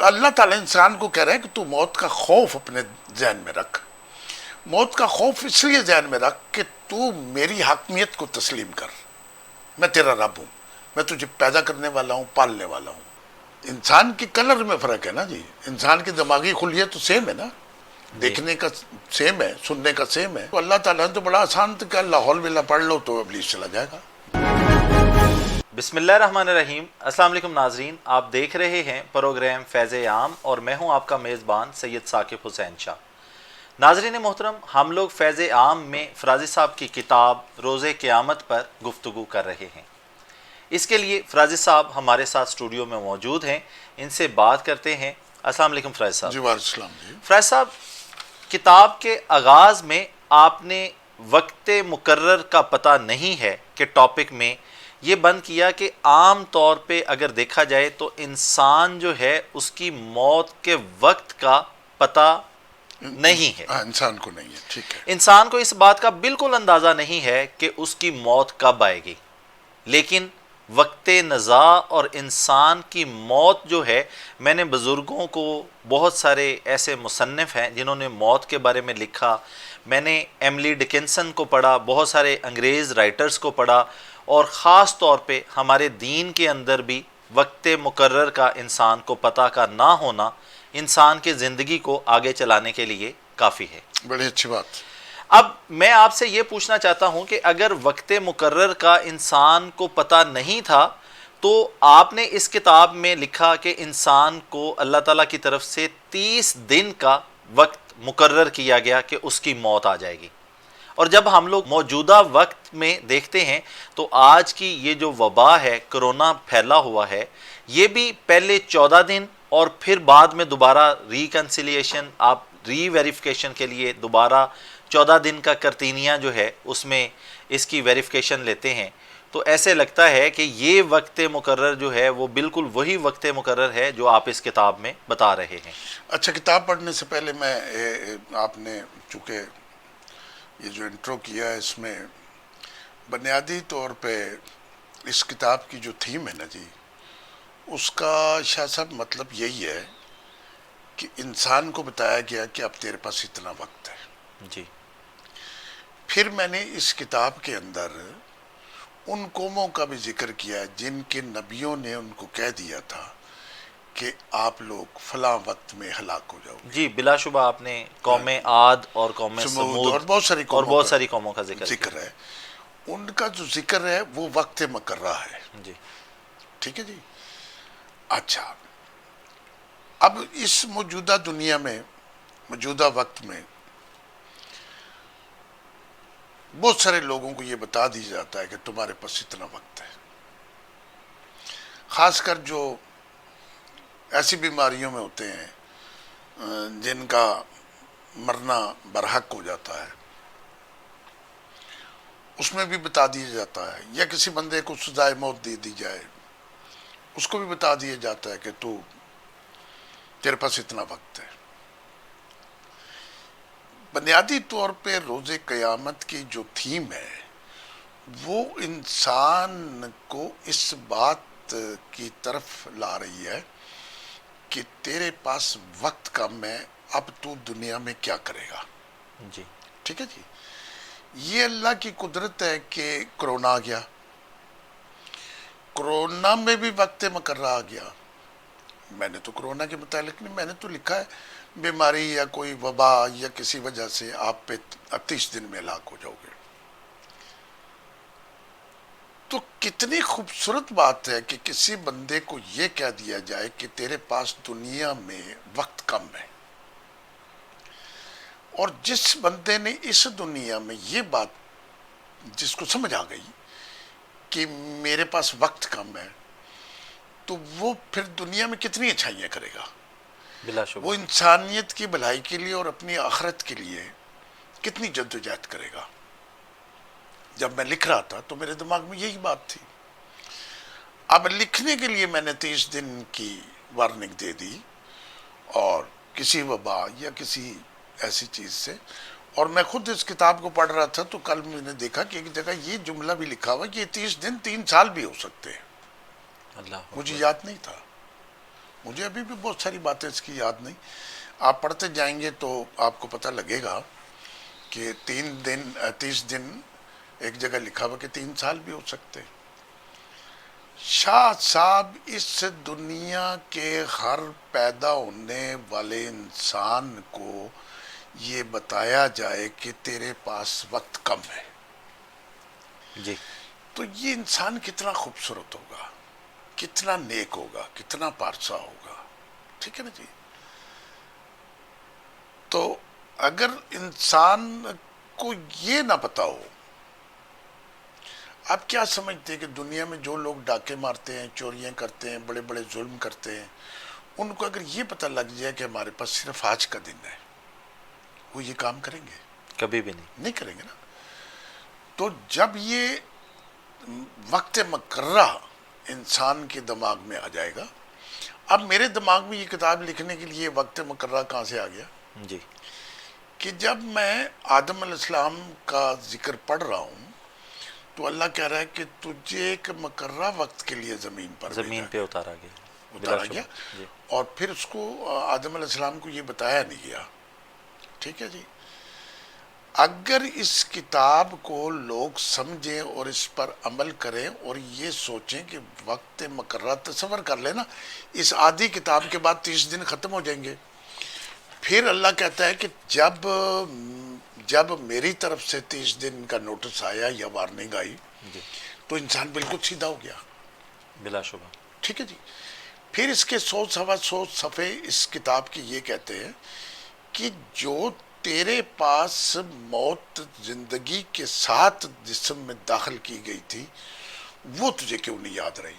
اللہ تعالیٰ انسان کو کہہ رہے ہیں کہ تو موت کا خوف اپنے ذہن میں رکھ. موت کا خوف اس لیے ذہن میں رکھ کہ تو میری حاکمیت کو تسلیم کر. میں تیرا رب ہوں, میں تجھے پیدا کرنے والا ہوں, پالنے والا ہوں. انسان کی کلر میں فرق ہے نا جی, انسان کی دماغی خلیت تو سیم ہے نا, دیکھنے کا سیم ہے, سننے کا سیم ہے. تو اللہ تعالیٰ نے تو بڑا آسان تھا کہ اللہ حول بلا پڑھ لو تو ابلیس چلا جائے گا. بسم اللہ الرحمن الرحیم. السلام علیکم ناظرین, آپ دیکھ رہے ہیں پروگرام فیض عام اور میں ہوں آپ کا میزبان سید ثاقب حسین شاہ. ناظرین محترم, ہم لوگ فیض عام میں فرازی صاحب کی کتاب روز قیامت پر گفتگو کر رہے ہیں. اس کے لیے فرازی صاحب ہمارے ساتھ اسٹوڈیو میں موجود ہیں, ان سے بات کرتے ہیں. السلام علیکم فرازی صاحب. جی وعلیکم السلام. جی فرازی صاحب, کتاب کے آغاز میں آپ نے وقت مقرر کا پتہ نہیں ہے کہ ٹاپک میں یہ بند کیا کہ عام طور پہ اگر دیکھا جائے تو انسان جو ہے اس کی موت کے وقت کا پتہ نہیں ہے. انسان کو نہیں ہے, ٹھیک ہے. انسان کو اس بات کا بالکل اندازہ نہیں ہے کہ اس کی موت کب آئے گی, لیکن وقت نزاع اور انسان کی موت جو ہے, میں نے بزرگوں کو, بہت سارے ایسے مصنف ہیں جنہوں نے موت کے بارے میں لکھا, میں نے ایملی ڈکنسن کو پڑھا, بہت سارے انگریز رائٹرز کو پڑھا, اور خاص طور پہ ہمارے دین کے اندر بھی وقت مقرر کا انسان کو پتہ کا نہ ہونا انسان کی زندگی کو آگے چلانے کے لیے کافی ہے. بڑی اچھی بات. اب میں آپ سے یہ پوچھنا چاہتا ہوں کہ اگر وقت مقرر کا انسان کو پتہ نہیں تھا تو آپ نے اس کتاب میں لکھا کہ انسان کو اللہ تعالیٰ کی طرف سے 30 دن کا وقت مقرر کیا گیا کہ اس کی موت آ جائے گی. اور جب ہم لوگ موجودہ وقت میں دیکھتے ہیں تو آج کی یہ جو وبا ہے, کرونا پھیلا ہوا ہے, یہ بھی پہلے 14 دن اور پھر بعد میں دوبارہ ریکنسیلیشن, آپ ری ویریفیکیشن کے لیے دوبارہ 14 دن کا کرتینیہ جو ہے اس میں اس کی ویریفیکیشن لیتے ہیں. تو ایسے لگتا ہے کہ یہ وقت مقرر جو ہے وہ بالکل وہی وقت مقرر ہے جو آپ اس کتاب میں بتا رہے ہیں. اچھا, کتاب پڑھنے سے پہلے میں آپ نے چونکہ یہ جو انٹرو کیا ہے اس میں بنیادی طور پہ اس کتاب کی جو تھیم ہے نا جی, اس کا شاہ صاحب مطلب یہی ہے کہ انسان کو بتایا گیا کہ اب تیرے پاس اتنا وقت ہے. جی. پھر میں نے اس کتاب کے اندر ان قوموں کا بھی ذکر کیا جن کے نبیوں نے ان کو کہہ دیا تھا کہ آپ لوگ فلاں وقت میں ہلاک ہو جاؤ گے. جی, بلا شبہ آپ نے قوم عاد اور قوم سمود اور بہت ساری قوموں کا ذکر ہے. ان کا جو ذکر ہے وہ وقت مقررہ ہے. جی, ٹھیک ہے جی. اچھا, اب اس موجودہ دنیا میں, موجودہ وقت میں بہت سارے لوگوں کو یہ بتا دیا جاتا ہے کہ تمہارے پاس اتنا وقت ہے. خاص کر جو ایسی بیماریوں میں ہوتے ہیں جن کا مرنا برحق ہو جاتا ہے, اس میں بھی بتا دیا جاتا ہے, یا کسی بندے کو سزائے موت دے دی جائے اس کو بھی بتا دیا جاتا ہے کہ تیرے پاس اتنا وقت ہے. بنیادی طور پہ روز قیامت کی جو تھیم ہے وہ انسان کو اس بات کی طرف لا رہی ہے کہ تیرے پاس وقت کم ہے, اب تو دنیا میں کیا کرے گا. جی, ٹھیک ہے جی. یہ اللہ کی قدرت ہے کہ کرونا آ گیا, کرونا میں بھی وقت مقررہ آ گیا. میں نے تو کرونا کے متعلق نہیں, میں نے تو لکھا ہے بیماری یا کوئی وبا یا کسی وجہ سے آپ پہ 30 دن میں ہلاک ہو جاؤ گے. تو کتنی خوبصورت بات ہے کہ کسی بندے کو یہ کہہ دیا جائے کہ تیرے پاس دنیا میں وقت کم ہے. اور جس بندے نے اس دنیا میں یہ بات, جس کو سمجھ آ گئی کہ میرے پاس وقت کم ہے, تو وہ پھر دنیا میں کتنی اچھائیاں کرے گا. بلا شبہ وہ انسانیت کی بھلائی کے لیے اور اپنی آخرت کے لیے کتنی جدوجہد کرے گا. جب میں لکھ رہا تھا تو میرے دماغ میں یہی بات تھی. اب لکھنے کے لیے میں نے 30 دن کی وارننگ دے دی, اور کسی وبا یا کسی ایسی چیز سے, اور میں خود اس کتاب کو پڑھ رہا تھا تو کل میں نے دیکھا کہ ایک جگہ یہ جملہ بھی لکھا ہوا کہ یہ 30 دن 3 سال بھی ہو سکتے ہیں. اللہ مجھے یاد نہیں تھا, مجھے ابھی بھی بہت ساری باتیں اس کی یاد نہیں. آپ پڑھتے جائیں گے تو آپ کو پتہ لگے گا کہ 30 دن ایک جگہ لکھا ہوا کہ 3 سال بھی ہو سکتے. شاہ صاحب اس دنیا کے ہر پیدا ہونے والے انسان کو یہ بتایا جائے کہ تیرے پاس وقت کم ہے جی تو یہ انسان کتنا خوبصورت ہوگا, کتنا نیک ہوگا, کتنا پارسا ہوگا. ٹھیک ہے نا جی. تو اگر انسان کو یہ نہ پتا ہو, آپ کیا سمجھتے ہیں کہ دنیا میں جو لوگ ڈاکے مارتے ہیں, چوریاں کرتے ہیں, بڑے بڑے ظلم کرتے ہیں, ان کو اگر یہ پتہ لگ جائے کہ ہمارے پاس صرف آج کا دن ہے, وہ یہ کام کریں گے؟ کبھی بھی نہیں کریں گے نا. تو جب یہ وقت مقررہ انسان کے دماغ میں آ جائے گا, اب میرے دماغ میں یہ کتاب لکھنے کے لیے وقت مقررہ کہاں سے آ گیا جی کہ جب میں آدم علیہ السلام کا ذکر پڑھ رہا ہوں تو اللہ کہہ رہا ہے کہ تجھے ایک مقررہ وقت کے لیے زمین پر زمین پہ اتارا گیا, اتارا بلا گیا, شبہ. جی اور پھر اس کو آدم علیہ السلام کو یہ بتایا نہیں گیا. ٹھیک ہے جی. اگر اس کتاب کو لوگ سمجھیں اور اس پر عمل کریں اور یہ سوچیں کہ وقت مقررہ, تصور کر لینا اس آدھی کتاب کے بعد 30 دن ختم ہو جائیں گے. پھر اللہ کہتا ہے کہ جب میری طرف سے 30 دن کا نوٹس آیا یا وارننگ آئی جی تو انسان بالکل سیدھا ہو گیا. بلا شبہ. ٹھیک ہے جی. پھر اس کے 100 صفحے اس کتاب کی یہ کہتے ہیں کہ جو تیرے پاس موت زندگی کے ساتھ جسم میں داخل کی گئی تھی وہ تجھے کیوں نہیں یاد رہی؟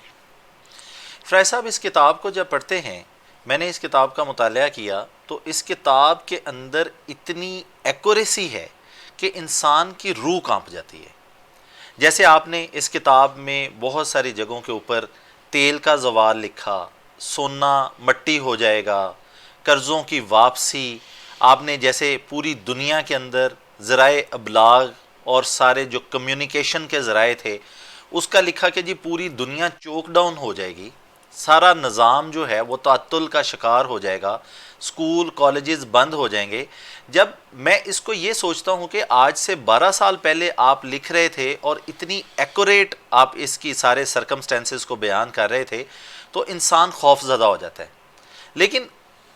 فرائی صاحب, اس کتاب کو جب پڑھتے ہیں, میں نے اس کتاب کا مطالعہ کیا تو اس کتاب کے اندر اتنی ایکوریسی ہے کہ انسان کی روح کانپ جاتی ہے. جیسے آپ نے اس کتاب میں بہت ساری جگہوں کے اوپر تیل کا زوال لکھا, سونا مٹی ہو جائے گا, قرضوں کی واپسی, آپ نے جیسے پوری دنیا کے اندر ذرائع ابلاغ اور سارے جو کمیونیکیشن کے ذرائع تھے اس کا لکھا کہ جی پوری دنیا چوک ڈاؤن ہو جائے گی, سارا نظام جو ہے وہ تعطل کا شکار ہو جائے گا, اسکول کالجز بند ہو جائیں گے. جب میں اس کو یہ سوچتا ہوں کہ آج سے 12 سال پہلے آپ لکھ رہے تھے اور اتنی ایکوریٹ آپ اس کی سارے سرکمسٹینسز کو بیان کر رہے تھے تو انسان خوف زدہ ہو جاتا ہے. لیکن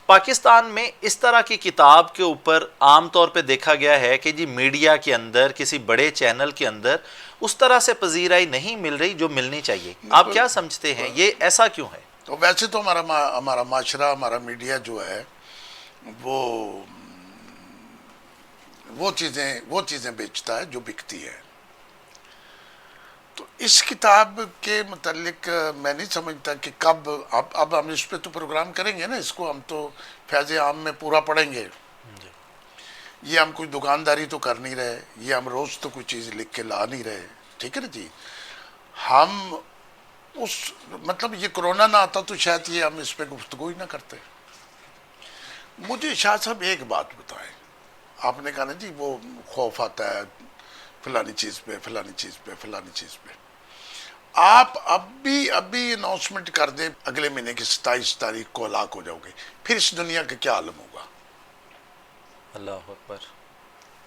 پاکستان میں اس طرح کی کتاب کے اوپر عام طور پہ دیکھا گیا ہے کہ جی میڈیا کے اندر, کسی بڑے چینل کے اندر اس طرح سے پذیرائی نہیں مل رہی جو ملنی چاہیے. آپ کیا سمجھتے ہیں یہ ایسا کیوں ہے؟ تو ویسے تو ہمارا معاشرہ, ہمارا میڈیا جو ہے وہ چیزیں بیچتا ہے جو بکتی ہے. تو اس کتاب کے متعلق میں نہیں سمجھتا کہ کب, اب ہم اس پہ تو پروگرام کریں گے نا, اس کو ہم تو فیض عام میں پورا پڑھیں گے. یہ ہم کوئی دکانداری تو کر نہیں رہے, یہ ہم روز تو کوئی چیز لکھ کے لا نہیں رہے. ٹھیک ہے نا جی. ہم مطلب یہ کرونا نہ آتا تو شاید یہ ہم اس پہ گفتگو ہی نہ کرتے. مجھے شاہ صاحب ایک بات بتائیں, آپ نے کہا نا جی وہ خوف آتا ہے فلانی چیز پہ, فلانی چیز پہ, فلانی چیز پہ. آپ ابھی اناؤنسمنٹ کر دیں اگلے مہینے کی 27 تاریخ کو ہلاک ہو جاؤ گے, پھر اس دنیا کا کیا عالم ہوگا؟ اللہ اکبر.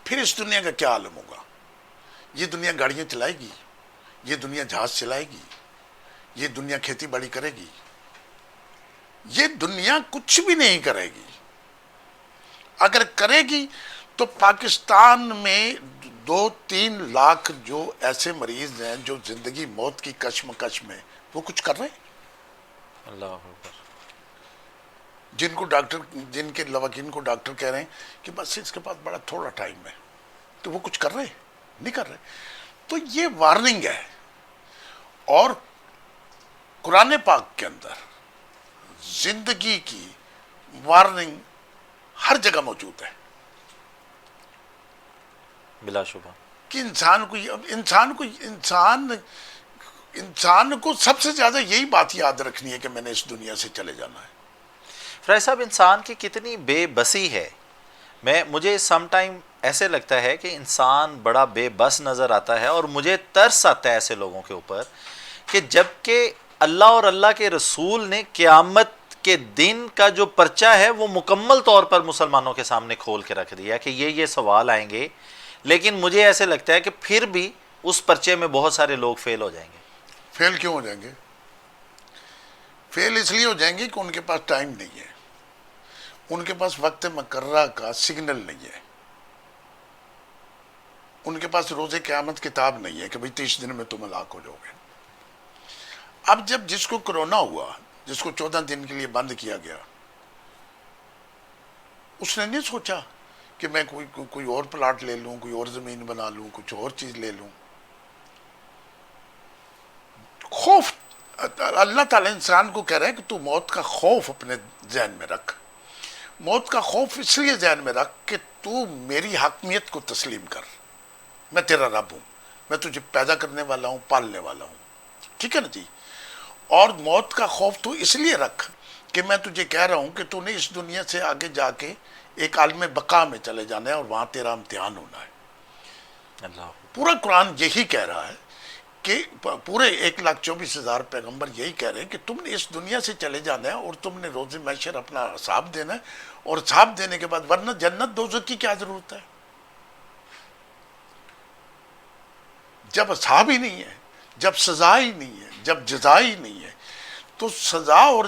پھر اس دنیا کا کیا عالم ہوگا؟ یہ دنیا گاڑیاں چلائے گی, یہ دنیا جہاز چلائے گی, یہ دنیا کھیتی باڑی کرے گی, یہ دنیا کچھ بھی نہیں کرے گی. اگر کرے گی تو پاکستان میں 2-3 لاکھ جو ایسے مریض ہیں جو زندگی موت کی کشمکش میں, وہ کچھ کر رہے ہیں؟ اللہ اکبر. جن کے لواکین کو ڈاکٹر کہہ رہے ہیں کہ بس اس کے پاس بڑا تھوڑا ٹائم ہے, تو وہ کچھ کر رہے ہیں؟ نہیں کر رہے. تو یہ وارننگ ہے. اور قرآن پاک کے اندر زندگی کی وارننگ ہر جگہ موجود ہے بلا شبہ کہ انسان کو سب سے زیادہ یہی بات یاد رکھنی ہے کہ میں نے اس دنیا سے چلے جانا ہے. فرائی صاحب, انسان کی کتنی بے بسی ہے. مجھے سم ٹائم ایسے لگتا ہے کہ انسان بڑا بے بس نظر آتا ہے, اور مجھے ترس آتا ہے ایسے لوگوں کے اوپر کہ جب کہ اللہ اور اللہ کے رسول نے قیامت کے دن کا جو پرچہ ہے وہ مکمل طور پر مسلمانوں کے سامنے کھول کے رکھ دیا کہ یہ سوال آئیں گے، لیکن مجھے ایسے لگتا ہے کہ پھر بھی اس پرچے میں بہت سارے لوگ فیل ہو جائیں گے۔ فیل کیوں ہو جائیں گے؟ فیل اس لیے ہو جائیں گے کہ ان کے پاس ٹائم نہیں ہے، ان کے پاس وقت مقررہ کا سگنل نہیں ہے، ان کے پاس روز قیامت کتاب نہیں ہے کہ بھئی 30 دن میں تم ہلاک ہو جاؤ گے۔ اب جب جس کو کرونا ہوا، جس کو 14 دن کے لیے بند کیا گیا، اس نے نہیں سوچا کہ میں کوئی اور پلاٹ لے لوں، کوئی اور زمین بنا لوں، کچھ اور چیز لے لوں۔ خوف، اللہ تعالیٰ انسان کو کہہ رہا ہے کہ تو موت کا خوف اپنے ذہن میں رکھ، موت کا خوف اس لیے ذہن میں رکھ کہ تو میری حاکمیت کو تسلیم کر، میں تیرا رب ہوں، میں تجھے پیدا کرنے والا ہوں، پالنے والا ہوں، ٹھیک ہے نا جی؟ اور موت کا خوف تو اس لیے رکھ کہ میں تجھے کہہ رہا ہوں کہ تو نے اس دنیا سے آگے جا کے ایک عالم بقا میں چلے جانا ہے اور وہاں تیرا امتحان ہونا ہے۔ اللہ پورا قرآن یہی کہہ رہا ہے کہ پورے 1,24,000 پیغمبر یہی کہہ رہے ہیں کہ تم نے اس دنیا سے چلے جانا ہے اور تم نے روز محشر اپنا حساب دینا ہے، اور حساب دینے کے بعد ورنہ جنت دوزخ کی کیا ضرورت ہے جب حساب ہی نہیں ہے، جب سزا ہی نہیں ہے، جب جزا ہی نہیں ہے۔ تو سزا اور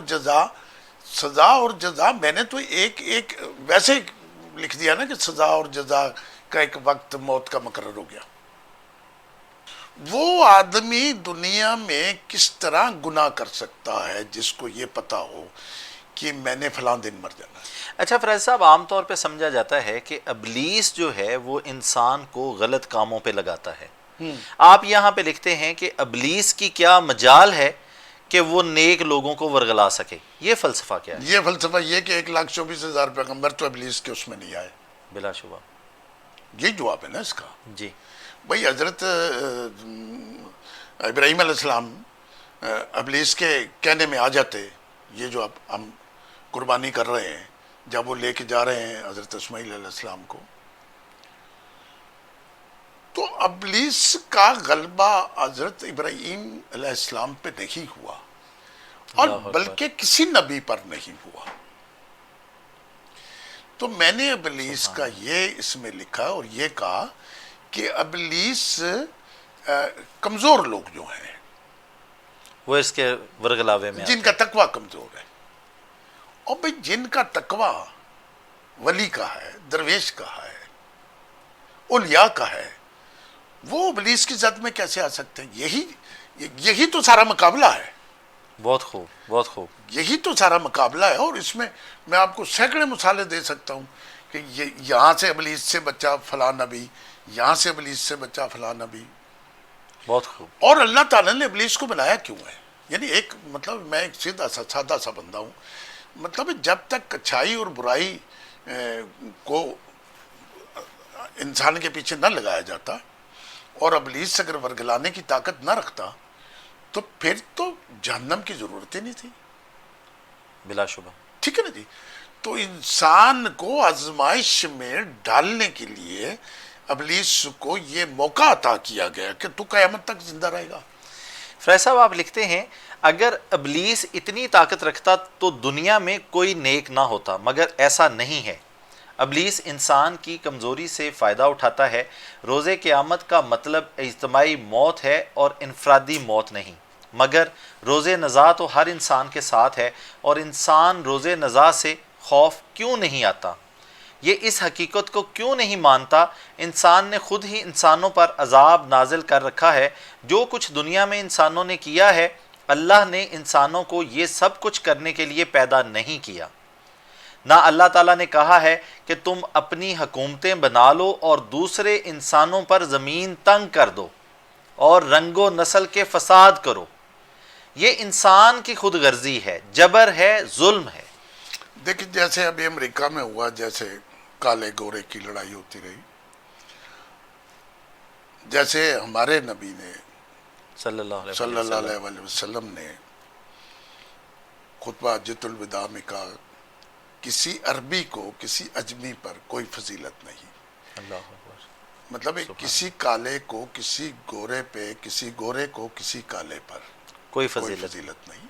جزا میں نے تو ایک ویسے لکھ دیا نا کہ سزا اور جزا کا ایک وقت موت کا مقرر ہو گیا۔ وہ آدمی دنیا میں کس طرح گناہ کر سکتا ہے جس کو یہ پتا ہو کہ میں نے فلاں دن مر جانا ہے؟ اچھا فریض صاحب، عام طور پہ سمجھا جاتا ہے کہ ابلیس جو ہے وہ انسان کو غلط کاموں پہ لگاتا ہے۔ آپ یہاں پہ لکھتے ہیں کہ ابلیس کی کیا مجال ہے کہ وہ نیک لوگوں کو ورگلا سکے، یہ فلسفہ کیا ہے؟ یہ فلسفہ یہ کہ 1,24,000 پیغمبر تو ابلیس کے اس میں نہیں آئے، بلا شبہ۔ یہ جواب ہے نا اس کا۔ جی بھئی حضرت ابراہیم علیہ السلام ابلیس کے کہنے میں آ جاتے، یہ جو اب ہم قربانی کر رہے ہیں، جب وہ لے کے جا رہے ہیں حضرت اسماعیل علیہ السلام کو، تو ابلیس کا غلبہ حضرت ابراہیم علیہ السلام پہ نہیں ہوا، اور اللہ اکبر۔ بلکہ کسی نبی پر نہیں ہوا۔ تو میں نے ابلیس کا یہ اس میں لکھا اور یہ کہا کہ ابلیس کمزور لوگ جو ہیں، وہ اس کے ورگلاوے میں جن کا تقوی کمزور ہے، اور بھئی جن کا تقوی ولی کا ہے، درویش کا ہے، اولیاء کا ہے، وہ ابلیس کی زد میں کیسے آ سکتے ہیں؟ یہی تو سارا مقابلہ ہے، بہت خوب بہت خوب۔ یہی تو سارا مقابلہ ہے۔ اور اس میں آپ کو سینکڑے مثالیں دے سکتا ہوں کہ یہاں سے ابلیس سے بچا فلاں نبی، یہاں سے ابلیس سے بچا فلاں نبی۔ بہت خوب۔ اور اللہ تعالیٰ نے ابلیس کو بنایا کیوں ہے؟ یعنی ایک مطلب میں ایک سادہ سا بندہ ہوں، مطلب جب تک اچھائی اور برائی کو انسان کے پیچھے نہ لگایا جاتا اور ابلیس اگر ورگلانے کی طاقت نہ رکھتا تو پھر تو جہنم کی ضرورت ہی نہیں تھی، بلا شبہ۔ ٹھیک ہے نا جی؟ تو انسان کو آزمائش میں ڈالنے کے لیے ابلیس کو یہ موقع عطا کیا گیا کہ تو قیامت تک زندہ رہے گا۔ فریض صاحب آپ لکھتے ہیں اگر ابلیس اتنی طاقت رکھتا تو دنیا میں کوئی نیک نہ ہوتا، مگر ایسا نہیں ہے۔ ابلیس انسان کی کمزوری سے فائدہ اٹھاتا ہے۔ روز قیامت کا مطلب اجتماعی موت ہے اور انفرادی موت نہیں، مگر روز نزاع تو ہر انسان کے ساتھ ہے، اور انسان روز نزاع سے خوف کیوں نہیں آتا؟ یہ اس حقیقت کو کیوں نہیں مانتا؟ انسان نے خود ہی انسانوں پر عذاب نازل کر رکھا ہے۔ جو کچھ دنیا میں انسانوں نے کیا ہے، اللہ نے انسانوں کو یہ سب کچھ کرنے کے لیے پیدا نہیں کیا۔ نہ اللہ تعالیٰ نے کہا ہے کہ تم اپنی حکومتیں بنا لو اور دوسرے انسانوں پر زمین تنگ کر دو اور رنگ و نسل کے فساد کرو۔ یہ انسان کی خود غرضی ہے، جبر ہے، ظلم ہے۔ دیکھیں جیسے ابھی امریکہ میں ہوا، جیسے کالے گورے کی لڑائی ہوتی رہی، جیسے ہمارے نبی نے صلی اللہ صلی اللہ علیہ علیہ وسلم نے خطبہ حجۃ الوداع میں کہا، کسی عربی کو کسی اجمی پر کوئی فضیلت نہیں۔ اللہ اکبر۔ مطلب کسی کالے کو کسی گورے پہ، کسی گورے کو کسی کالے پر کوئی کوئی فضیلت فضیلت نہیں۔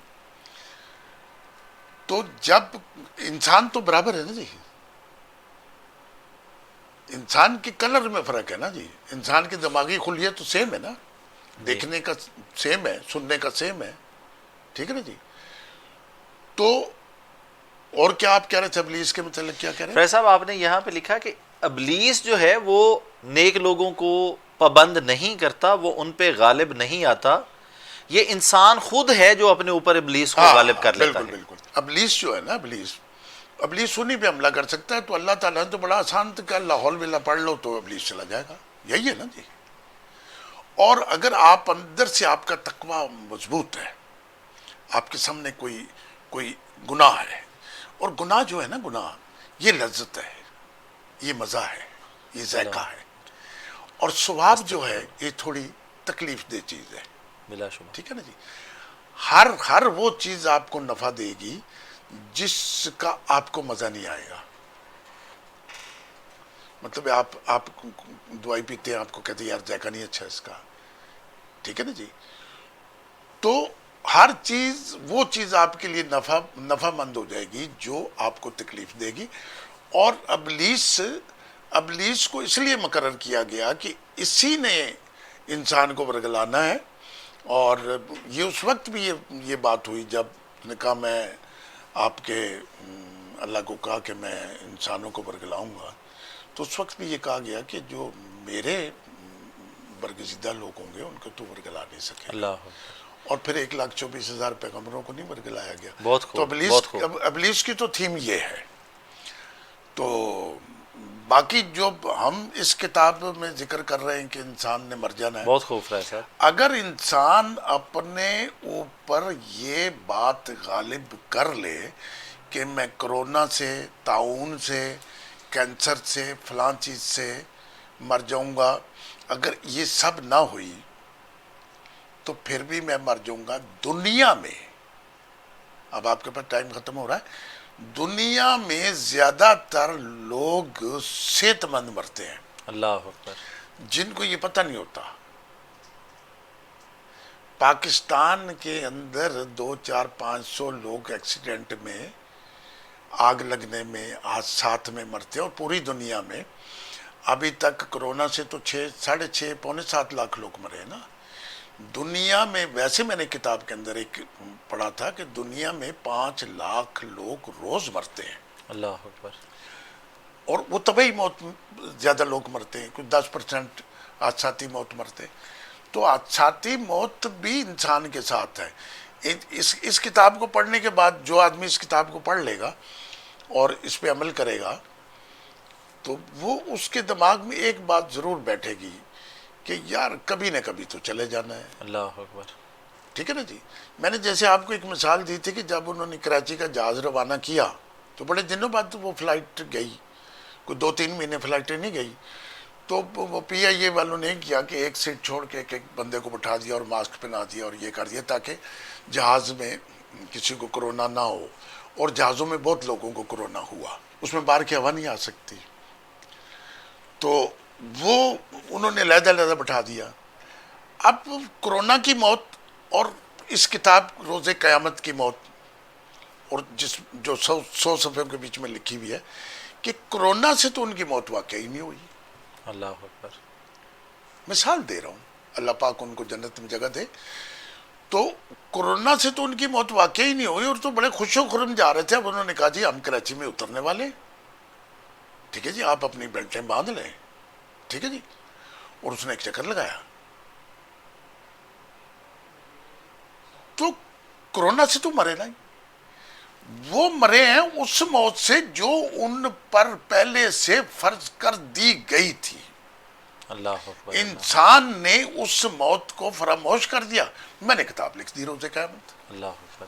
تو جب انسان تو برابر ہے نا جی، انسان کے کلر میں فرق ہے نا جی، انسان کی دماغی خلیت تو سیم ہے نا، دیکھنے کا سیم ہے، سننے کا سیم ہے، ٹھیک ہے نا جی. تو اور کیا آپ کہہ رہے تھے ابلیس کے متعلق، کیا کہہ رہے ہیں؟ فیض صاحب آپ نے یہاں پہ لکھا کہ ابلیس جو ہے وہ نیک لوگوں کو پابند نہیں کرتا، وہ ان پہ غالب نہیں آتا، یہ انسان خود ہے جو اپنے اوپر ابلیس کو غالب کر لیتا بالکل ہے. بالکل. ابلیس جو ہے نا، ابلیس انہی پہ حملہ کر سکتا ہے. تو اللہ تعالیٰ نے تو بڑا آسان تھا کہ اللہ بلا پڑھ لو تو ابلیس چلا جائے گا، یہی ہے نا جی. اور اگر آپ اندر سے آپ کا تقوی مضبوط ہے، آپ کے سامنے کوئی گناہ ہے، اور گناہ جو ہے نا، گناہ یہ لذت ہے، یہ مزہ ہے، یہ ذائقہ ہے، اور ثواب جو ہے یہ تھوڑی تکلیف دہ چیز ہے، بلا شبہ. ٹھیک ہے نا جی. ہر وہ چیز آپ کو نفع دے گی جس کا آپ کو مزہ نہیں آئے گا. مطلب آپ دوائی پیتے ہیں، آپ کو کہتے ہیں یار ذائقہ نہیں اچھا اس کا، ٹھیک ہے نا جی. تو ہر چیز، وہ چیز آپ کے لیے نفع مند ہو جائے گی جو آپ کو تکلیف دے گی. اور ابلیس کو اس لیے مقرر کیا گیا کہ اسی نے انسان کو ورگلانا ہے. اور یہ اس وقت بھی یہ بات ہوئی جب نے کہا میں آپ کے اللہ کو کہا کہ میں انسانوں کو ورگلاؤں گا، تو اس وقت بھی یہ کہا گیا کہ جو میرے برگزیدہ لوگ ہوں گے ان کو تو ورگلا نہیں سکے. اللہ اور پھر 1,24,000 پیغمبروں کو نہیں ورگلایا گیا. بہت تو خوب، بہت خوب. ابلیس کی تو تھیم یہ ہے. تو باقی جو ہم اس کتاب میں ذکر کر رہے ہیں کہ انسان نے مر جانا ہے، بہت خوب فیض صاحب. اگر انسان اپنے اوپر یہ بات غالب کر لے کہ میں کرونا سے، طاعون سے، کینسر سے، فلاں چیز سے مر جاؤں گا، اگر یہ سب نہ ہوئی تو پھر بھی میں مر جاؤں گا دنیا میں. اب آپ کے پاس ٹائم ختم ہو رہا ہے. دنیا میں زیادہ تر لوگ صحت مند مرتے ہیں، اللہ اکبر. جن کو یہ پتہ نہیں ہوتا. پاکستان کے اندر 200-400-500 لوگ ایکسیڈنٹ میں، آگ لگنے میں، حادثات میں مرتے ہیں، اور پوری دنیا میں ابھی تک کرونا سے تو 6.5 پونے 7 لاکھ لوگ مرے ہیں نا. دنیا میں ویسے میں نے کتاب کے اندر ایک پڑھا تھا کہ دنیا میں 5 لاکھ لوگ روز مرتے ہیں، اللہ اکبر. اور وہ طبعی موت زیادہ لوگ مرتے ہیں، کچھ 10% حادثاتی موت مرتے ہیں. تو حادثاتی موت بھی انسان کے ساتھ ہے. اس کتاب کو پڑھنے کے بعد جو آدمی اس کتاب کو پڑھ لے گا اور اس پہ عمل کرے گا تو وہ اس کے دماغ میں ایک بات ضرور بیٹھے گی کہ یار کبھی نہ کبھی تو چلے جانا ہے. اللہ اکبر. ٹھیک ہے نا جی. میں نے جیسے آپ کو ایک مثال دی تھی کہ جب انہوں نے کراچی کا جہاز روانہ کیا تو بڑے دنوں بعد وہ فلائٹ گئی، کوئی 2-3 مہینے فلائٹیں نہیں گئی. تو وہ پی آئی اے والوں نے کیا کہ ایک سیٹ چھوڑ کے ایک بندے کو بٹھا دیا اور ماسک پہنا دیا اور یہ کر دیا تاکہ جہاز میں کسی کو کرونا نہ ہو. اور جہازوں میں بہت لوگوں کو کرونا ہوا، اس میں باہر کی ہوا نہیں آ سکتی، تو وہ انہوں نے علیحدہ بٹھا دیا. اب کرونا کی موت اور اس کتاب روز قیامت کی موت، اور جو 100 صفحے کے بیچ میں لکھی ہوئی ہے کہ کرونا سے تو ان کی موت واقعی نہیں ہوئی. اللہ اکبر. مثال دے رہا ہوں، اللہ پاک ان کو جنت میں جگہ دے. تو کرونا سے تو ان کی موت واقعی نہیں ہوئی، اور تو بڑے خوش و خرم جا رہے تھے. اب انہوں نے کہا جی ہم کراچی میں اترنے والے ہیں، ٹھیک ہے جی آپ اپنی بیلٹیں باندھ لیں، ٹھیک ہے جی. اور اس نے ایک چکر لگایا. تو کرونا سے تو مرے نہیں، وہ مرے ہیں اس موت سے جو ان پر پہلے سے فرض کر دی گئی تھی. اللہ اکبر. انسان نے اس موت کو فراموش کر دیا. میں نے کتاب لکھ دی روز قیامت. اللہ اکبر.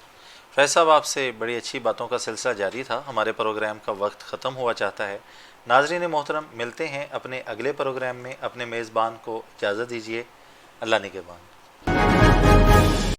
فیض صاحب آپ سے بڑی اچھی باتوں کا سلسلہ جاری تھا. ہمارے پروگرام کا وقت ختم ہوا چاہتا ہے. ناظرین محترم، ملتے ہیں اپنے اگلے پروگرام میں. اپنے میزبان کو اجازت دیجیے. اللہ نگہبان.